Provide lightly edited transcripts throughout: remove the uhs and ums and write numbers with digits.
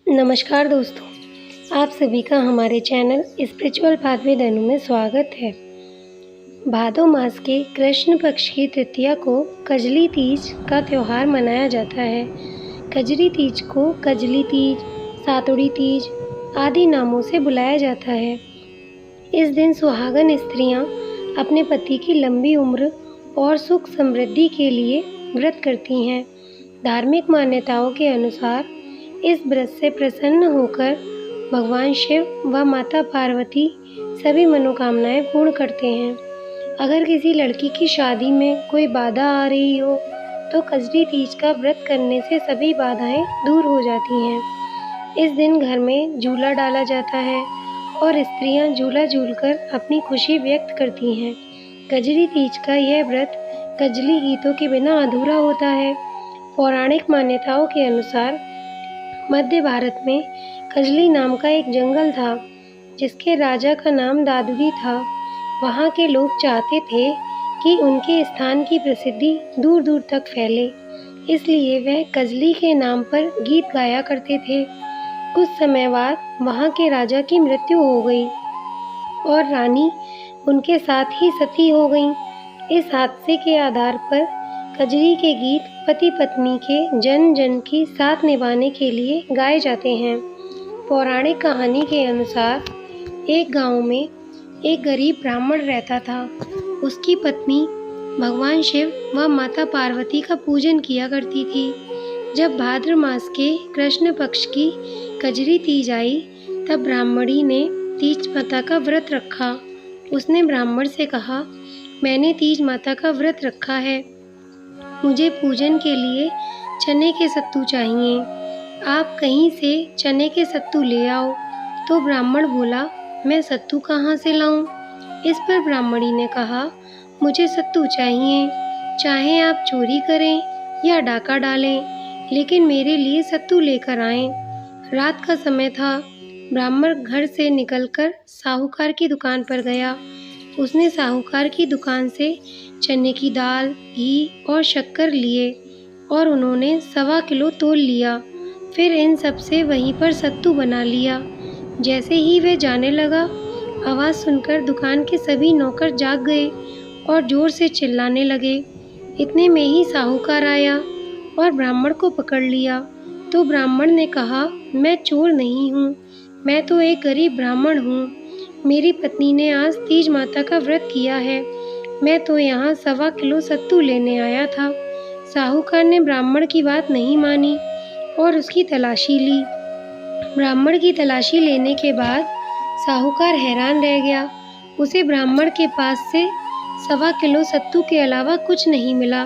नमस्कार दोस्तों, आप सभी का हमारे चैनल स्पिरिचुअल पाथवे धनु में स्वागत है। भादो मास के कृष्ण पक्ष की तृतीया को कजली तीज का त्यौहार मनाया जाता है। कजरी तीज को कजली तीज, सातुड़ी तीज आदि नामों से बुलाया जाता है। इस दिन सुहागन स्त्रियां अपने पति की लंबी उम्र और सुख समृद्धि के लिए व्रत करती हैं। धार्मिक मान्यताओं के अनुसार इस व्रत से प्रसन्न होकर भगवान शिव व माता पार्वती सभी मनोकामनाएं पूर्ण करते हैं। अगर किसी लड़की की शादी में कोई बाधा आ रही हो तो कजरी तीज का व्रत करने से सभी बाधाएं दूर हो जाती हैं। इस दिन घर में झूला डाला जाता है और स्त्रियां झूला झूलकर अपनी खुशी व्यक्त करती हैं। कजरी तीज का यह व्रत कजली गीतों के बिना अधूरा होता है। पौराणिक मान्यताओं के अनुसार मध्य भारत में कजली नाम का एक जंगल था, जिसके राजा का नाम दादुरी था। वहाँ के लोग चाहते थे कि उनके स्थान की प्रसिद्धि दूर दूर तक फैले, इसलिए वह कजली के नाम पर गीत गाया करते थे। कुछ समय बाद वहाँ के राजा की मृत्यु हो गई और रानी उनके साथ ही सती हो गईं। इस हादसे के आधार पर कजरी के गीत पति पत्नी के जन जन की साथ निभाने के लिए गाए जाते हैं। पौराणिक कहानी के अनुसार एक गांव में एक गरीब ब्राह्मण रहता था। उसकी पत्नी भगवान शिव व माता पार्वती का पूजन किया करती थी। जब भाद्र मास के कृष्ण पक्ष की कजरी तीज आई तब ब्राह्मणी ने तीज माता का व्रत रखा। उसने ब्राह्मण से कहा, मैंने तीज माता का व्रत रखा है, मुझे पूजन के लिए चने के सत्तू चाहिए, आप कहीं से चने के सत्तू ले आओ। तो ब्राह्मण बोला, मैं सत्तू कहाँ से लाऊं? इस पर ब्राह्मणी ने कहा, मुझे सत्तू चाहिए, चाहे आप चोरी करें या डाका डालें, लेकिन मेरे लिए सत्तू लेकर आएं। रात का समय था। ब्राह्मण घर से निकलकर साहूकार की दुकान पर गया। उसने साहूकार की दुकान से चने की दाल, घी और शक्कर लिए और उन्होंने 1.25 किलो तोल लिया। फिर इन सब से वहीं पर सत्तू बना लिया। जैसे ही वह जाने लगा, आवाज़ सुनकर दुकान के सभी नौकर जाग गए और जोर से चिल्लाने लगे। इतने में ही साहूकार आया और ब्राह्मण को पकड़ लिया। तो ब्राह्मण ने कहा, मैं चोर नहीं हूँ, मैं तो एक गरीब ब्राह्मण हूँ। मेरी पत्नी ने आज तीज माता का व्रत किया है, मैं तो यहाँ 1.25 किलो सत्तू लेने आया था। साहूकार ने ब्राह्मण की बात नहीं मानी और उसकी तलाशी ली। ब्राह्मण की तलाशी लेने के बाद साहूकार हैरान रह गया। उसे ब्राह्मण के पास से 1.25 किलो सत्तू के अलावा कुछ नहीं मिला।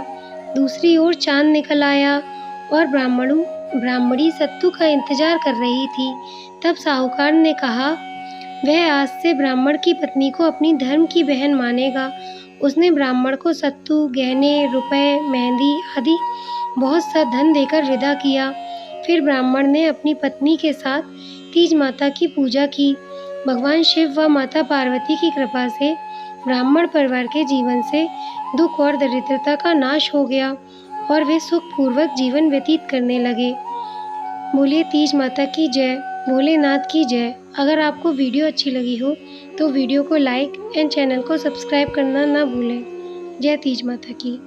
दूसरी ओर चांद निकल आया और ब्राह्मणी सत्तू का इंतजार कर रही थी। तब साहूकार ने कहा, वह आज से ब्राह्मण की पत्नी को अपनी धर्म की बहन मानेगा। उसने ब्राह्मण को सत्तू, गहने, रुपए, मेहंदी आदि बहुत सा धन देकर विदा किया। फिर ब्राह्मण ने अपनी पत्नी के साथ तीज माता की पूजा की। भगवान शिव व माता पार्वती की कृपा से ब्राह्मण परिवार के जीवन से दुख और दरिद्रता का नाश हो गया और वे सुखपूर्वक जीवन व्यतीत करने लगे। बोलिए तीज माता की जय, भोलेनाथ की जय। अगर आपको वीडियो अच्छी लगी हो तो वीडियो को लाइक एंड चैनल को सब्सक्राइब करना ना भूलें। जय तीज माता की।